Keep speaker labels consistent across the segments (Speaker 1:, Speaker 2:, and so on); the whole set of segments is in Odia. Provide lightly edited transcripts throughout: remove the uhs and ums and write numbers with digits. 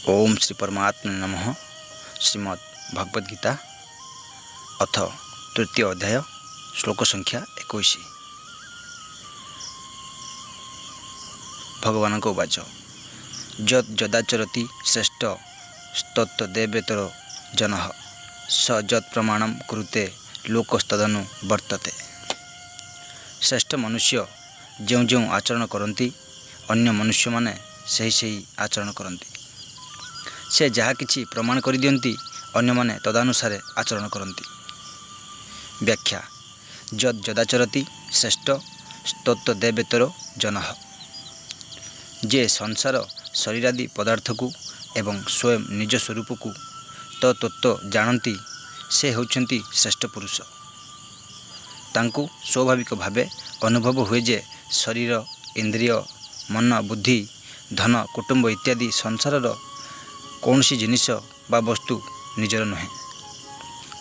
Speaker 1: ओम श्री परमात्मा नमः। श्रीमद् भगवद गीता अथ तृतीय अध्याय श्लोक संख्या 21। भगवान को उवाच यद् यदाचरति श्रेष्ठ स्तत्तदेवेतर जनः स यत् प्रमाणं कुरुते लोकस्तदनु वर्तते। श्रेष्ठ मनुष्य जो जो आचरण करती अन्य मनुष्य माने सही आचरण करती। से जहाँ किछि प्रमाण कर दियंती अन्य माने तदनुसार आचरण करती। व्याख्या यद् यदाचरति श्रेष्ठ स्तत्तदेवेतर जनः। जे संसार शरीरादि पदार्थ को एवं स्वयं निज स्वरूप को तत्व जानती से होचंती श्रेष्ठ पुरुष। तांकु स्वाभाविक भावे अनुभव हुए जे शरीर इंद्रिय मन बुद्धि धन कुटुंब इत्यादि संसारर कौन सी जिनिस बा वस्तु निजर नुहे।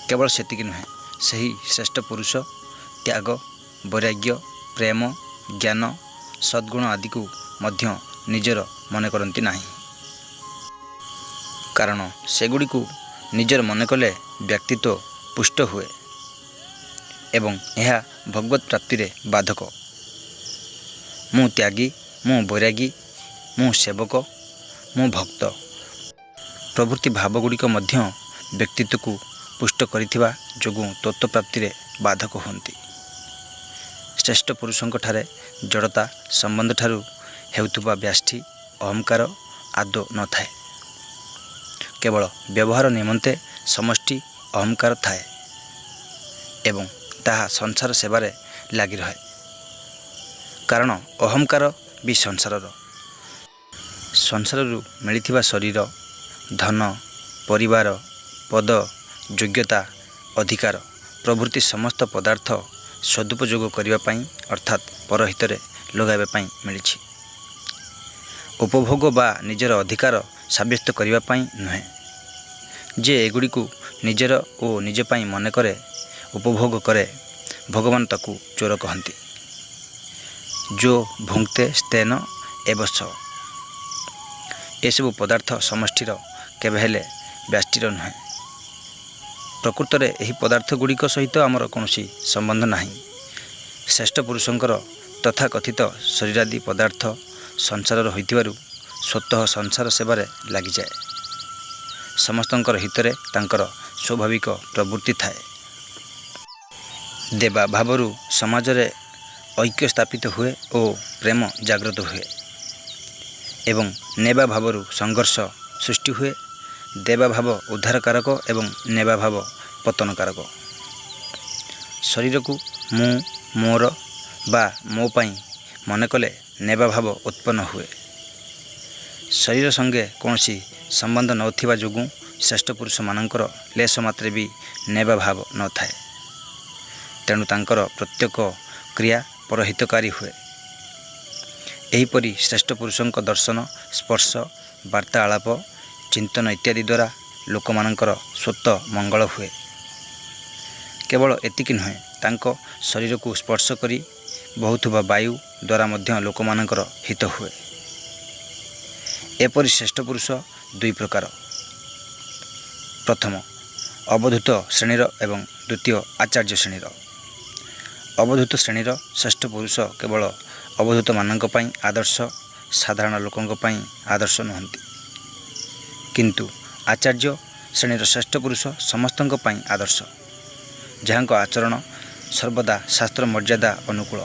Speaker 1: केवल सेतिक नुहे, सही श्रेष्ठ पुरुष त्याग वैराग्य प्रेम ज्ञान सद्गुण आदि को मध्य निजर मन करती नहीं। कारण सेगुड़ी को निजर मन कले व्यक्तित्व पुष्ट हुए एवं यह भगवत प्राप्ति रे बाधक। मु त्यागी मु वैरागी मु सेवक मु भक्त प्रभृति भावगुड़िक मध्य व्यक्तित्व को पुष्ट करिथिबा जोगु तत्वप्राप्ति रे बाधक होती। श्रेष्ठ पुरुषंक ठारे जड़ता संबंध ठारू हेउथुबा व्याष्टि अहंकार आदौ न थाए। केवल व्यवहार निमंते समष्टि अहंकार थाए एवं ताहा संसार सेवारे लागी रहे। कारण अहंकार भी संसारर संसाररू मिलिथिबा शरीर धन परिवार पद योग्यता अधिकार प्रभृति समस्त पदार्थ सदुपयोग करने अर्थात परहित लगाइबा पई मिलिछि। उपभोग बा निजर अधिकार साब्यस्त करने नुहे। जे एगुड़ी को निजर और निज पाई मन करे उपभोग करे भगवान ताकू चोर कहती। जो भुंक्ते स्तेन एवश ये सब पदार्थ समष्टिर केबे हेले व्याष्टिर नुहे। प्रकृत में यही पदार्थ गुड़िक सहित आमर कौन संबंध नहीं। श्रेष्ठ पुरुषंकर तथाकथित शरीरादि पदार्थ संसार होइतिबारु स्वतः संसार सेवारे लगी जाए। समस्तंकर हितरे तांकर स्वाभाविक प्रवृत्ति थाए। देवा भावरु समाजरे ऐक्य स्थापित हुए और प्रेम जागृत हुए एवं नेवा भावरु संघर्ष सृष्टि हुए। देवा भाव उद्धारकारक एवं नेवा भाव पतनकारक। शरीर को मु मोर बा मो पाई मन कले नेवा भाव उत्पन्न हुए। शरीर संगे कौन संबंध नथिबा जोगु श्रेष्ठ पुरुष मानकर लेश मात्रे भी नेवा भाव न थाए। तेणु तांकर प्रत्येक क्रिया परहितकारी हुए। एहीपरि श्रेष्ठ पुरुषंक दर्शन स्पर्श वार्तालाप चिंतन इत्यादि द्वारा लोकमानंकर स्वतः मंगल हुए। केवल एतिक नुहे, तांको शरीर को स्पर्श करी बहुथुबा वायु द्वारा मध्य लोकमानंकर हित हुए। एपरि श्रेष्ठ पुरुष दुई प्रकार। प्रथम अवधूत श्रेणीर एवं द्वितीय आचार्य श्रेणीर। अवधूत श्रेणीर श्रेष्ठ पुरुष केवल अवधूत मानक पई आदर्श साधारण लोकंक पई आदर्श नुहंती। किंतु आचार्य श्रेणीर श्रेष्ठ पुरुष समस्तंक पई आदर्श, जहाँको आचरण सर्वदा शास्त्र मर्यादा अनुकूल।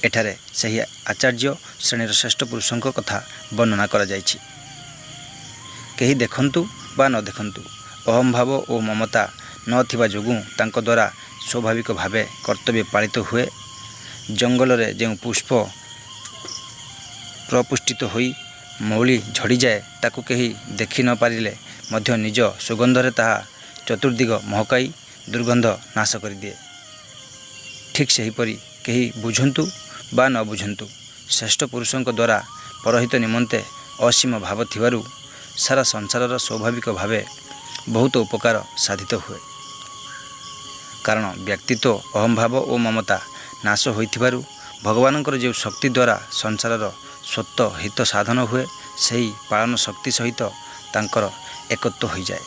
Speaker 1: एठारे सही आचार्य श्रेणीर श्रेष्ठ पुरुषंक कथा वर्णना करा जायछि। केही देखंतु बा न देखंतु अहम भाव और ममता न थिबा जोगु तांको द्वारा स्वाभाविक भावे कर्तव्य पालित हुए। जंगल रे जो पुष्प प्रपुष्टित होई मौली झड़ी जाए ताकू कहीं देखि न पारिले मध्य निज सुगंधरे ताहा चतुर्दिग महकाई दुर्गंध नाश कर दिए। ठीक सेहीपरि कहीं बुझंतु बा न बुझंतु श्रेष्ठ पुरुषों द्वारा परहित निमंते असीम भाव थिबारु सारा संसारर स्वाभाविक भावे बहुत उपकार साधित हुए। कारण व्यक्तित्व अहम भाव और ममता नाश होइथिबारु भगवानंकर जो शक्ति द्वारा संसारर ସ୍ୱତଃ ହିତ ସାଧନ ହୁଏ, ସେହି ପାଳନ ଶକ୍ତି ସହିତ ତାଙ୍କର ଏକତ୍ୱ ହୋଇଯାଏ।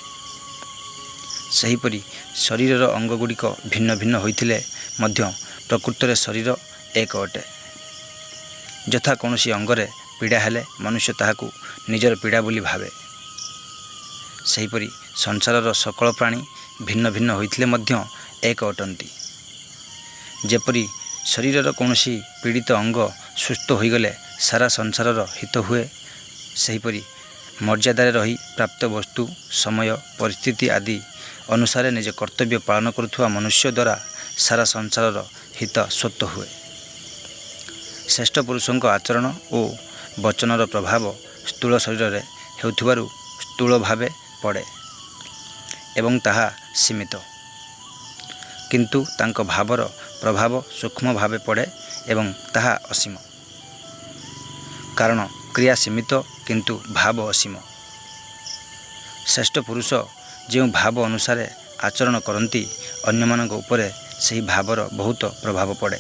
Speaker 1: ସେହିପରି ଶରୀରର ଅଙ୍ଗଗୁଡ଼ିକ ଭିନ୍ନ ଭିନ୍ନ ହୋଇଥିଲେ ମଧ୍ୟ ପ୍ରକୃତରେ ଶରୀର ଏକ ଅଟେ। ଯଥା କୌଣସି ଅଙ୍ଗରେ ପୀଡ଼ା ହେଲେ ମନୁଷ୍ୟ ତାହାକୁ ନିଜର ପୀଡ଼ା ବୋଲି ଭାବେ। ସେହିପରି ସଂସାରର ସକଳ ପ୍ରାଣୀ ଭିନ୍ନ ଭିନ୍ନ ହୋଇଥିଲେ ମଧ୍ୟ ଏକ ଅଟନ୍ତି। ଯେପରି ଶରୀରର କୌଣସି ପୀଡ଼ିତ ଅଙ୍ଗ ସୁସ୍ଥ ହୋଇଗଲେ ସାରା ସଂସାରର ହିତ ହୁଏ, ସେହିପରି ମର୍ଯ୍ୟାଦାରେ ରହି ପ୍ରାପ୍ତ ବସ୍ତୁ, ସମୟ, ପରିସ୍ଥିତି ଆଦି ଅନୁସାରେ ନିଜ କର୍ତ୍ତବ୍ୟ ପାଳନ କରୁଥିବା ମନୁଷ୍ୟ ଦ୍ୱାରା ସାରା ସଂସାରର ହିତ ସ୍ୱତଃ ହୁଏ। ଶ୍ରେଷ୍ଠ ପୁରୁଷଙ୍କ ଆଚରଣ ଓ ବଚନର ପ୍ରଭାବ ସ୍ଥୂଳ ଶରୀରରେ ହେଉଥିବାରୁ ସ୍ଥୂଳ ଭାବେ ପଡ଼େ ଏବଂ ତାହା ସୀମିତ, କିନ୍ତୁ ତାଙ୍କ ଭାବର ପ୍ରଭାବ ସୂକ୍ଷ୍ମ ଭାବେ ପଡ଼େ ଏବଂ ତାହା ଅସୀମ। କାରଣ କ୍ରିୟା ସୀମିତ କିନ୍ତୁ ଭାବ ଅସୀମ। ଶ୍ରେଷ୍ଠ ପୁରୁଷ ଯେଉଁ ଭାବ ଅନୁସାରେ ଆଚରଣ କରନ୍ତି, ଅନ୍ୟମାନଙ୍କ ଉପରେ ସେହି ଭାବର ବହୁତ ପ୍ରଭାବ ପଡ଼େ।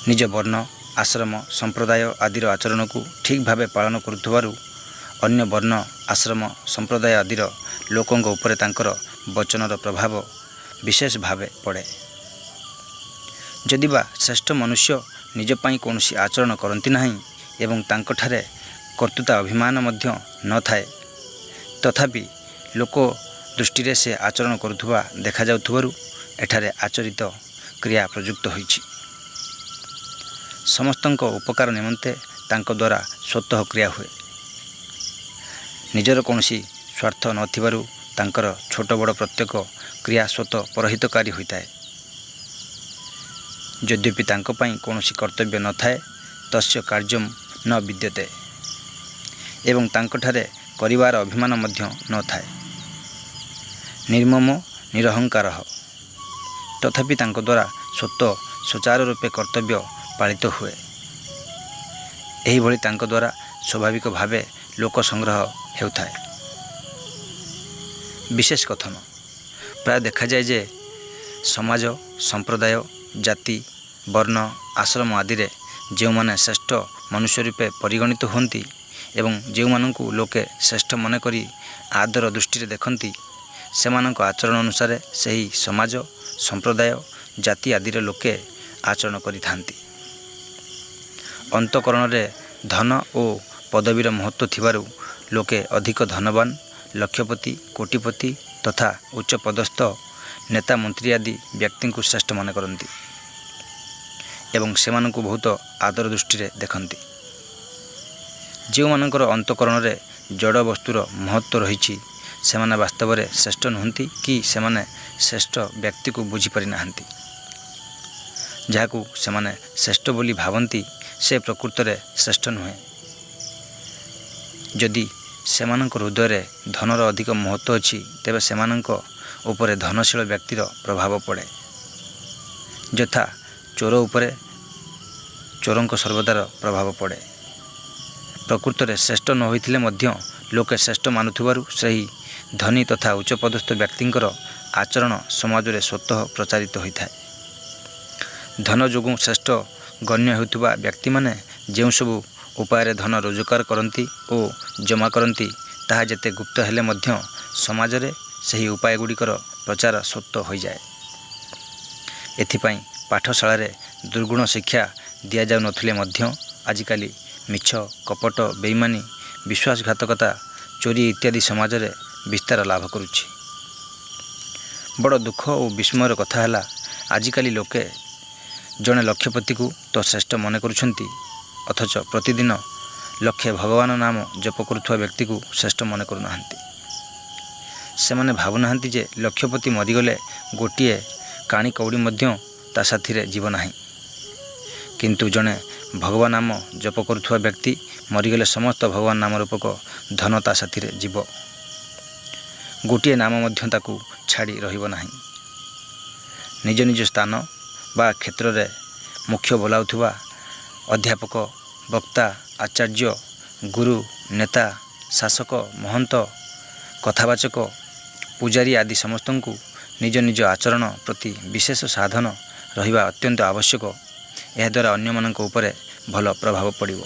Speaker 1: ନିଜ ବର୍ଣ୍ଣ, ଆଶ୍ରମ, ସମ୍ପ୍ରଦାୟ ଆଦିର ଆଚରଣକୁ ଠିକ୍ ଭାବେ ପାଳନ କରୁଥିବାରୁ ଅନ୍ୟ ବର୍ଣ୍ଣ, ଆଶ୍ରମ, ସମ୍ପ୍ରଦାୟ ଆଦିର ଲୋକଙ୍କ ଉପରେ ତାଙ୍କର ବଚନର ପ୍ରଭାବ ବିଶେଷ ଭାବେ ପଡ଼େ। ଯଦିବା ଶ୍ରେଷ୍ଠ ମନୁଷ୍ୟ ନିଜ ପାଇଁ କୌଣସି ଆଚରଣ କରନ୍ତି ନାହିଁ ଏବଂ ତାଙ୍କଠାରେ କର୍ତ୍ତୃତା ଅଭିମାନ ମଧ୍ୟ ନଥାଏ, ତଥାପି ଲୋକ ଦୃଷ୍ଟିରେ ସେ ଆଚରଣ କରୁଥିବା ଦେଖାଯାଉଥିବାରୁ ଏଠାରେ ଆଚରିତ କ୍ରିୟା ପ୍ରଯୁକ୍ତ ହୋଇଛି। ସମସ୍ତଙ୍କ ଉପକାର ନିମନ୍ତେ ତାଙ୍କ ଦ୍ୱାରା ସ୍ୱତଃ କ୍ରିୟା ହୁଏ। ନିଜର କୌଣସି ସ୍ୱାର୍ଥ ନଥିବାରୁ ତାଙ୍କର ଛୋଟ ବଡ଼ ପ୍ରତ୍ୟେକ କ୍ରିୟା ସ୍ୱତଃ ପରହିତକାରୀ ହୋଇଥାଏ। ଯଦ୍ୟପି ତାଙ୍କ ପାଇଁ କୌଣସି କର୍ତ୍ତବ୍ୟ ନଥାଏ, ତସ୍ୟ କାର୍ଯ୍ୟଂ ନ ବିଦ୍ୟତେ ଏବଂ ତାଙ୍କଠାରେ କରିବାର ଅଭିମାନ ମଧ୍ୟ ନଥାଏ। ନିର୍ମମ ନିରହଙ୍କାର, ତଥାପି ତାଙ୍କ ଦ୍ୱାରା ସ୍ୱତଃ ସୁଚାରୁ ରୂପେ କର୍ତ୍ତବ୍ୟ ପାଳିତ ହୁଏ। ଏହିଭଳି ତାଙ୍କ ଦ୍ୱାରା ସ୍ୱାଭାବିକ ଭାବେ ଲୋକ ସଂଗ୍ରହ ହେଉଥାଏ। ବିଶେଷ କଥନ ପ୍ରାୟ ଦେଖାଯାଏ ଯେ ସମାଜ, ସମ୍ପ୍ରଦାୟ, ଜାତି, ବର୍ଣ୍ଣ, ଆଶ୍ରମ ଆଦିରେ ଯେଉଁମାନେ ଶ୍ରେଷ୍ଠ ମନୁଷ୍ୟ ରୂପେ ପରିଗଣିତ ହୁଅନ୍ତି ଏବଂ ଯେଉଁମାନଙ୍କୁ ଲୋକେ ଶ୍ରେଷ୍ଠ ମନେକରି ଆଦର ଦୃଷ୍ଟିରେ ଦେଖନ୍ତି, ସେମାନଙ୍କ ଆଚରଣ ଅନୁସାରେ ସେହି ସମାଜ, ସମ୍ପ୍ରଦାୟ, ଜାତି ଆଦିର ଲୋକେ ଆଚରଣ କରିଥାନ୍ତି। ଅନ୍ତଃକରଣରେ ଧନ ଓ ପଦବୀର ମହତ୍ତ୍ୱ ଥିବାରୁ ଲୋକେ ଅଧିକ ଧନବାନ, ଲକ୍ଷପତି, କୋଟିପତି ତଥା ଉଚ୍ଚପଦସ୍ଥ ନେତା, ମନ୍ତ୍ରୀ ଆଦି ବ୍ୟକ୍ତିଙ୍କୁ ଶ୍ରେଷ୍ଠ ମନେ କରନ୍ତି ଏବଂ ସେମାନଙ୍କୁ ବହୁତ ଆଦର ଦୃଷ୍ଟିରେ ଦେଖନ୍ତି। ଯେଉଁମାନଙ୍କର ଅନ୍ତଃକରଣରେ ଜଡ଼ ବସ୍ତୁର ମହତ୍ତ୍ୱ ରହିଛି, ସେମାନେ ବାସ୍ତବରେ ଶ୍ରେଷ୍ଠ ନୁହନ୍ତି କି ସେମାନେ ଶ୍ରେଷ୍ଠ ବ୍ୟକ୍ତିକୁ ବୁଝିପାରିନାହାନ୍ତି। ଯାହାକୁ ସେମାନେ ଶ୍ରେଷ୍ଠ ବୋଲି ଭାବନ୍ତି, ସେ ପ୍ରକୃତରେ ଶ୍ରେଷ୍ଠ ନୁହେଁ। ଯଦି ସେମାନଙ୍କ ହୃଦୟରେ ଧନର ଅଧିକ ମହତ୍ତ୍ୱ ଅଛି, ତେବେ ସେମାନଙ୍କ ଉପରେ ଧନଶୀଳ ବ୍ୟକ୍ତିର ପ୍ରଭାବ ପଡ଼େ। ଯଥା ଚୋର ଉପରେ ଚୋରଙ୍କ ସର୍ବଦାର ପ୍ରଭାବ ପଡ଼େ। ପ୍ରକୃତରେ ଶ୍ରେଷ୍ଠ ନ ହୋଇଥିଲେ ମଧ୍ୟ ଲୋକେ ଶ୍ରେଷ୍ଠ ମାନୁଥିବାରୁ ସେହି ଧନୀ ତଥା ଉଚ୍ଚପଦସ୍ଥ ବ୍ୟକ୍ତିଙ୍କର ଆଚରଣ ସମାଜରେ ସ୍ୱତଃ ପ୍ରଚାରିତ ହୋଇଥାଏ। ଧନ ଯୋଗୁଁ ଶ୍ରେଷ୍ଠ ଗଣ୍ୟ ହେଉଥିବା ବ୍ୟକ୍ତିମାନେ ଯେଉଁ ସବୁ ଉପାୟରେ ଧନ ରୋଜଗାର କରନ୍ତି ଓ ଜମା କରନ୍ତି, ତାହା ଯେତେ ଗୁପ୍ତ ହେଲେ ମଧ୍ୟ ସମାଜରେ ସେହି ଉପାୟଗୁଡ଼ିକର ପ୍ରଚାର ସ୍ୱତଃ ହୋଇଯାଏ। ଏଥିପାଇଁ ପାଠଶାଳାରେ ଦୁର୍ଗୁଣ ଶିକ୍ଷା ଦିଆଯାଉନଥିଲେ ମଧ୍ୟ ଆଜିକାଲି ମିଛ, କପଟ, ବେଇମାନୀ, ବିଶ୍ୱାସଘାତକତା, ଚୋରି ଇତ୍ୟାଦି ସମାଜରେ ବିସ୍ତାର ଲାଭ କରୁଛି। ବଡ଼ ଦୁଃଖ ଓ ବିସ୍ମୟର କଥା ହେଲା, ଆଜିକାଲି ଲୋକେ ଜଣେ ଲକ୍ଷପତିକୁ ତ ଶ୍ରେଷ୍ଠ ମନେ କରୁଛନ୍ତି, ଅଥଚ ପ୍ରତିଦିନ ଲକ୍ଷେ ଭଗବାନ ନାମ ଜପ କରୁଥିବା ବ୍ୟକ୍ତିକୁ ଶ୍ରେଷ୍ଠ ମନେ କରୁନାହାନ୍ତି। ସେମାନେ ଭାବୁନାହାନ୍ତି ଯେ ଲକ୍ଷପତି ମରିଗଲେ ଗୋଟିଏ କାଣି କଉଡ଼ି ମଧ୍ୟ ତା ସାଥିରେ ଯିବ ନାହିଁ, କିନ୍ତୁ ଜଣେ ଭଗବାନ ନାମ ଜପ କରୁଥିବା ବ୍ୟକ୍ତି ମରିଗଲେ ସମସ୍ତ ଭଗବାନ ନାମ ରୂପକ ଧନ ତା ସାଥିରେ ଯିବ। ଗୋଟିଏ ନାମ ମଧ୍ୟ ତାକୁ ଛାଡ଼ି ରହିବ ନାହିଁ। ନିଜ ନିଜ ସ୍ଥାନ ବା କ୍ଷେତ୍ରରେ ମୁଖ୍ୟ ବୋଲାଉଥିବା ଅଧ୍ୟାପକ, ବକ୍ତା, ଆଚାର୍ଯ୍ୟ, ଗୁରୁ, ନେତା, ଶାସକ, ମହନ୍ତ, କଥାବାଚକ, ପୂଜାରୀ ଆଦି ସମସ୍ତଙ୍କୁ ନିଜ ନିଜ ଆଚରଣ ପ୍ରତି ବିଶେଷ ସାଧନ ରହିବା ଅତ୍ୟନ୍ତ ଆବଶ୍ୟକ। ଏହାଦ୍ୱାରା ଅନ୍ୟମାନଙ୍କ ଉପରେ ଭଲ ପ୍ରଭାବ ପଡ଼ିବ।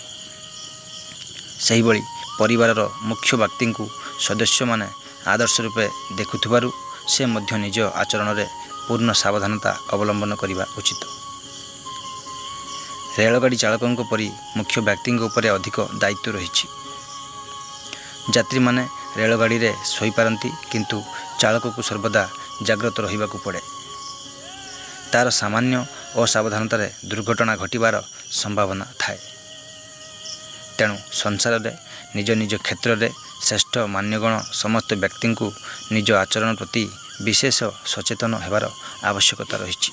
Speaker 1: ସେହିଭଳି ପରିବାରର ମୁଖ୍ୟ ବ୍ୟକ୍ତିଙ୍କୁ ସଦସ୍ୟମାନେ ଆଦର୍ଶ ରୂପେ ଦେଖୁଥିବାରୁ ସେ ମଧ୍ୟ ନିଜ ଆଚରଣରେ ପୂର୍ଣ୍ଣ ସାବଧାନତା ଅବଲମ୍ବନ କରିବା ଉଚିତ। ରେଳଗାଡ଼ି ଚାଳକଙ୍କ ପରି ମୁଖ୍ୟ ବ୍ୟକ୍ତିଙ୍କ ଉପରେ ଅଧିକ ଦାୟିତ୍ୱ ରହିଛି। ଯାତ୍ରୀମାନେ ରେଳଗାଡ଼ିରେ ଶୋଇପାରନ୍ତି, କିନ୍ତୁ ଚାଳକକୁ ସର୍ବଦା ଜାଗ୍ରତ ରହିବାକୁ ପଡ଼େ। ତା'ର ସାମାନ୍ୟ ଅସାବଧାନତାରେ ଦୁର୍ଘଟଣା ଘଟିବାର ସମ୍ଭାବନା ଥାଏ। ତେଣୁ ସଂସାରରେ ନିଜ ନିଜ କ୍ଷେତ୍ରରେ ଶ୍ରେଷ୍ଠ ମାନ୍ୟଗଣ ସମସ୍ତ ବ୍ୟକ୍ତିଙ୍କୁ ନିଜ ଆଚରଣ ପ୍ରତି ବିଶେଷ ସଚେତନ ହେବାର ଆବଶ୍ୟକତା ରହିଛି।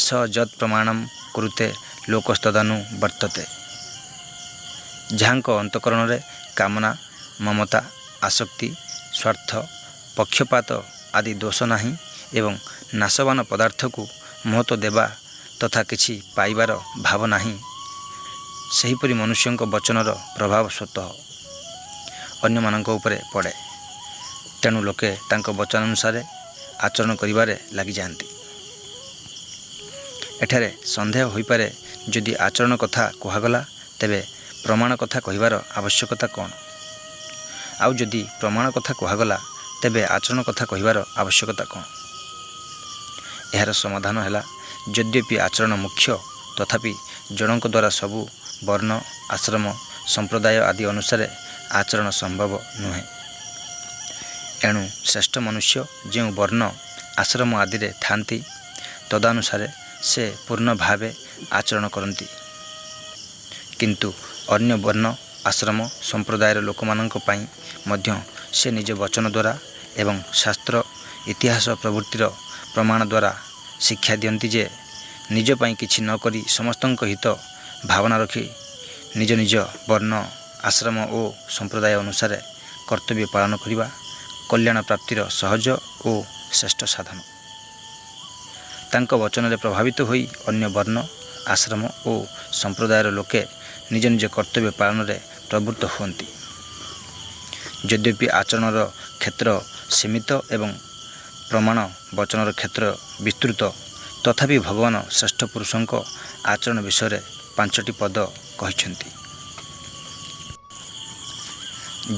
Speaker 1: ସ ଯତ୍ ପ୍ରମାଣମ୍ କୁରୁତେ ଲୋକସ୍ତଦାନୁ ବର୍ତ୍ତତେ। ଯାହାଙ୍କ ଅନ୍ତଃକରଣରେ କାମନା, ମମତା, ଆସକ୍ତି, ସ୍ୱାର୍ଥ, ପକ୍ଷପାତ ଆଦି ଦୋଷ ନାହିଁ ଏବଂ ନାଶବାନ ପଦାର୍ଥକୁ ମହତ୍ତ୍ୱ ଦେବା ତଥା କିଛି ପାଇବାର ଭାବ ନାହିଁ, ସେହିପରି ମନୁଷ୍ୟଙ୍କ ବଚନର ପ୍ରଭାବ ସ୍ୱତଃ ଅନ୍ୟମାନଙ୍କ ଉପରେ ପଡ଼େ। ତେଣୁ ଲୋକେ ତାଙ୍କ ବଚନ ଅନୁସାରେ ଆଚରଣ କରିବାରେ ଲାଗିଯାଆନ୍ତି। ଏଠାରେ ସନ୍ଦେହ ହୋଇପାରେ, ଯଦି ଆଚରଣ କଥା କୁହାଗଲା ତେବେ ପ୍ରମାଣ କଥା କହିବାର ଆବଶ୍ୟକତା କ'ଣ? ଆଉ ଯଦି ପ୍ରମାଣ କଥା କୁହାଗଲା ତେବେ ଆଚରଣ କଥା କହିବାର ଆବଶ୍ୟକତା କ'ଣ? ଏହାର ସମାଧାନ ହେଲା, ଯଦ୍ୟପି ଆଚରଣ ମୁଖ୍ୟ, ତଥାପି ଜଣଙ୍କ ଦ୍ୱାରା ସବୁ ବର୍ଣ୍ଣ, ଆଶ୍ରମ, ସମ୍ପ୍ରଦାୟ ଆଦି ଅନୁସାରେ ଆଚରଣ ସମ୍ଭବ ନୁହେଁ। ଏଣୁ ଶ୍ରେଷ୍ଠ ମନୁଷ୍ୟ ଯେଉଁ ବର୍ଣ୍ଣ, ଆଶ୍ରମ ଆଦିରେ ଥାନ୍ତି, ତଦନୁସାରେ ସେ ପୂର୍ଣ୍ଣ ଭାବେ ଆଚରଣ କରନ୍ତି। କିନ୍ତୁ ଅନ୍ୟ ବର୍ଣ୍ଣ, ଆଶ୍ରମ, ସମ୍ପ୍ରଦାୟର ଲୋକମାନଙ୍କ ପାଇଁ ମଧ୍ୟ ସେ ନିଜ ବଚନ ଦ୍ୱାରା ଏବଂ ଶାସ୍ତ୍ର, ଇତିହାସ ପ୍ରଭୃତିର ପ୍ରମାଣ ଦ୍ୱାରା ଶିକ୍ଷା ଦିଅନ୍ତି ଯେ ନିଜ ପାଇଁ କିଛି ନ କରି ସମସ୍ତଙ୍କ ହିତ ଭାବନା ରଖି ନିଜ ନିଜ ବର୍ଣ୍ଣ, ଆଶ୍ରମ ଓ ସମ୍ପ୍ରଦାୟ ଅନୁସାରେ କର୍ତ୍ତବ୍ୟ ପାଳନ କରିବା କଲ୍ୟାଣ ପ୍ରାପ୍ତିର ସହଜ ଓ ଶ୍ରେଷ୍ଠ ସାଧନ। ତାଙ୍କ ବଚନରେ ପ୍ରଭାବିତ ହୋଇ ଅନ୍ୟ ବର୍ଣ୍ଣ, ଆଶ୍ରମ ଓ ସମ୍ପ୍ରଦାୟର ଲୋକେ ନିଜ ନିଜ କର୍ତ୍ତବ୍ୟ ପାଳନରେ ପ୍ରବୃତ୍ତ ହୁଅନ୍ତି। ଯଦ୍ୟପି ଆଚରଣର କ୍ଷେତ୍ର ସୀମିତ ଏବଂ ପ୍ରମାଣ ବଚନର କ୍ଷେତ୍ର ବିସ୍ତୃତ, ତଥାପି ଭଗବାନ ଶ୍ରେଷ୍ଠ ପୁରୁଷଙ୍କ ଆଚରଣ ବିଷୟରେ 5ଟି ପଦ କହିଛନ୍ତି।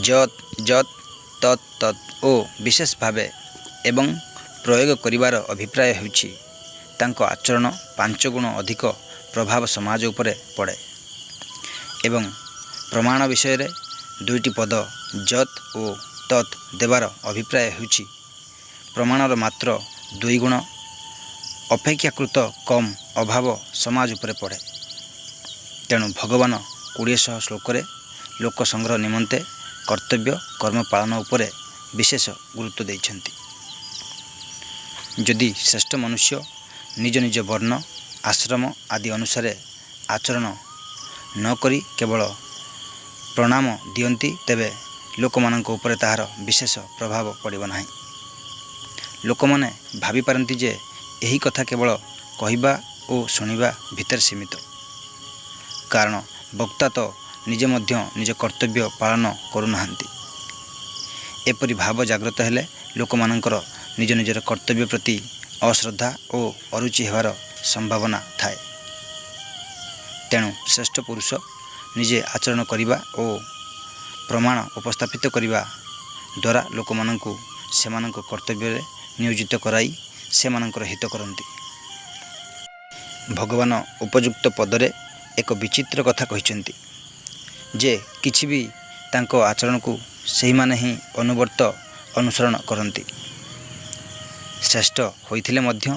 Speaker 1: ଯତ୍ ଯତ୍ ତତ୍ ତତ୍ ଓ ବିଶେଷ ଭାବେ ଏବଂ ପ୍ରୟୋଗ କରିବାର ଅଭିପ୍ରାୟ ହେଉଛି ତାଙ୍କ ଆଚରଣ 5 ଗୁଣ ଅଧିକ ପ୍ରଭାବ ସମାଜ ଉପରେ ପଡ଼େ। ଏବଂ ପ୍ରମାଣ ବିଷୟରେ 2ଟି ପଦ ଯତ୍ ଓ ତତ୍ ଦେବାର ଅଭିପ୍ରାୟ ହେଉଛି ପ୍ରମାଣର ମାତ୍ର 2 ଗୁଣ ଅପେକ୍ଷାକୃତ କମ୍ ଅଭାବ ସମାଜ ଉପରେ ପଡ଼େ। ତେଣୁ ଭଗବାନ 2000 ଶ୍ଲୋକରେ ଲୋକ ସଂଗ୍ରହ ନିମନ୍ତେ କର୍ତ୍ତବ୍ୟ କର୍ମ ପାଳନ ଉପରେ ବିଶେଷ ଗୁରୁତ୍ୱ ଦେଇଛନ୍ତି। ଯଦି ଶ୍ରେଷ୍ଠ ମନୁଷ୍ୟ ନିଜ ନିଜ ବର୍ଣ୍ଣ, ଆଶ୍ରମ ଆଦି ଅନୁସାରେ ଆଚରଣ ନ କରି କେବଳ ପ୍ରଣାମ ଦିଅନ୍ତି, ତେବେ ଲୋକମାନଙ୍କ ଉପରେ ତାହାର ବିଶେଷ ପ୍ରଭାବ ପଡ଼ିବ ନାହିଁ। ଲୋକମାନେ ଭାବିପାରନ୍ତି ଯେ ଏହି କଥା କେବଳ କହିବା ଓ ଶୁଣିବା ଭିତରେ ସୀମିତ, କାରଣ ବକ୍ତା ତ ନିଜେ ମଧ୍ୟ ନିଜ କର୍ତ୍ତବ୍ୟ ପାଳନ କରୁନାହାନ୍ତି। ଏପରି ଭାବ ଜାଗ୍ରତ ହେଲେ ଲୋକମାନଙ୍କର ନିଜ ନିଜର କର୍ତ୍ତବ୍ୟ ପ୍ରତି ଅଶ୍ରଦ୍ଧା ଓ ଅରୁଚି ହେବାର ସମ୍ଭାବନା ଥାଏ। ତେଣୁ ଶ୍ରେଷ୍ଠ ପୁରୁଷ ନିଜେ ଆଚରଣ କରିବା ଓ ପ୍ରମାଣ ଉପସ୍ଥାପିତ କରିବା ଦ୍ୱାରା ଲୋକମାନଙ୍କୁ ସେମାନଙ୍କ କର୍ତ୍ତବ୍ୟରେ ନିୟୋଜିତ କରାଇ ସେମାନଙ୍କର ହିତ କରନ୍ତି। ଭଗବାନ ଉପଯୁକ୍ତ ପଦରେ ଏକ ବିଚିତ୍ର କଥା କହିଛନ୍ତି ଯେ କିଛି ବି ତାଙ୍କ ଆଚରଣକୁ ସେହିମାନେ ହିଁ ଅନୁସରଣ କରନ୍ତି। ଶ୍ରେଷ୍ଠ ହୋଇଥିଲେ ମଧ୍ୟ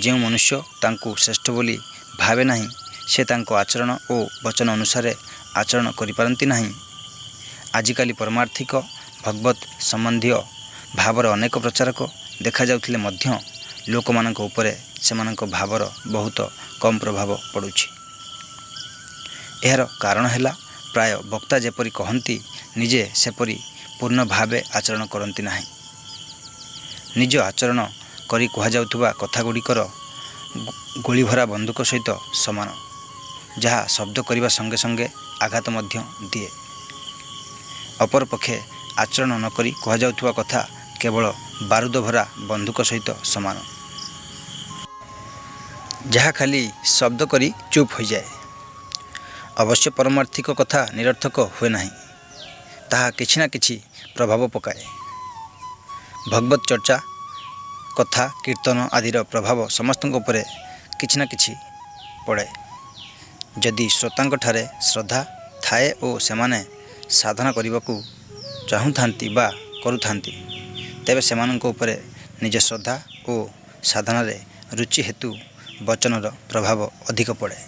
Speaker 1: ଯେଉଁ ମନୁଷ୍ୟ ତାଙ୍କୁ ଶ୍ରେଷ୍ଠ ବୋଲି ଭାବେ ନାହିଁ, ସେ ତାଙ୍କ ଆଚରଣ ଓ ବଚନ ଅନୁସାରେ ଆଚରଣ କରିପାରନ୍ତି ନାହିଁ। ଆଜିକାଲି ପରମାର୍ଥିକ ଭଗବତ ସମ୍ବନ୍ଧୀୟ ଭାବର ଅନେକ ପ୍ରଚାରକ ଦେଖାଯାଉଥିଲେ ମଧ୍ୟ ଲୋକମାନଙ୍କ ଉପରେ ସେମାନଙ୍କ ଭାବର ବହୁତ କମ୍ ପ୍ରଭାବ ପଡ଼ୁଛି। ଏହାର କାରଣ ହେଲା, ପ୍ରାୟ ବକ୍ତା ଯେପରି କହନ୍ତି, ନିଜେ ସେପରି ପୂର୍ଣ୍ଣ ଭାବେ ଆଚରଣ କରନ୍ତି ନାହିଁ। ନିଜ ଆଚରଣ କରି କୁହାଯାଉଥିବା କଥାଗୁଡ଼ିକର ଗୁଳିଭରା ବନ୍ଧୁକ ସହିତ ସମାନ, ଯାହା ଶବ୍ଦ କରିବା ସଙ୍ଗେ ସଙ୍ଗେ ଆଘାତ ମଧ୍ୟ ଦିଏ। ଅପରପକ୍ଷେ ଆଚରଣ ନ କରି କୁହାଯାଉଥିବା କଥା କେବଳ ବାରୁଦ ଭରା ବନ୍ଧୁକ ସହିତ ସମାନ, ଯାହା ଖାଲି ଶବ୍ଦ କରି ଚୁପ୍ ହୋଇଯାଏ। ଅବଶ୍ୟ ପାରମାର୍ଥିକ କଥା ନିରର୍ଥକ ହୁଏ ନାହିଁ, ତାହା କିଛି ନା କିଛି ପ୍ରଭାବ ପକାଏ। ଭଗବତ ଚର୍ଚ୍ଚା, କଥା, କୀର୍ତ୍ତନ ଆଦିର ପ୍ରଭାବ ସମସ୍ତଙ୍କ ଉପରେ କିଛି ନା କିଛି ପଡ଼େ। ଯଦି ଶ୍ରୋତାଙ୍କଠାରେ ଶ୍ରଦ୍ଧା ଥାଏ ଓ ସେମାନେ ସାଧନା କରିବାକୁ ଚାହୁଁଥାନ୍ତି ବା କରୁଥାନ୍ତି, ତେବେ ସେମାନଙ୍କ ଉପରେ ନିଜ ଶ୍ରଦ୍ଧା ଓ ସାଧନାରେ ରୁଚି ହେତୁ ବଚନର ପ୍ରଭାବ ଅଧିକ ପଡ଼େ।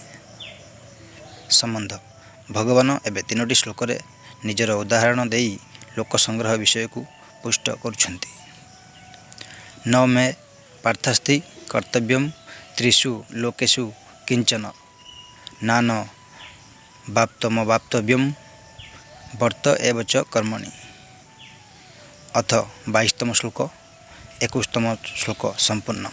Speaker 1: ସମ୍ବନ୍ଧ। ଭଗବାନ ଏବେ 3ଟି ଶ୍ଲୋକରେ ନିଜର ଉଦାହରଣ ଦେଇ ଲୋକ ସଂଗ୍ରହ ବିଷୟକୁ ପୁଷ୍ଟ କରୁଛନ୍ତି। ନ ମେ ପାର୍ଥାସ୍ତି କର୍ତ୍ତବ୍ୟମ୍ ତ୍ରିଷୁ ଲୋକେଷୁ କିଞ୍ଚନ ନାନ ବାପ୍ତମବାପ୍ତବ୍ୟମ୍ ବର୍ତ୍ତ ଏବ ଚ କର୍ମଣି। ଅଥ 22ତମ ଶ୍ଲୋକ 21ତମ ଶ୍ଲୋକ ସମ୍ପୂର୍ଣ୍ଣ।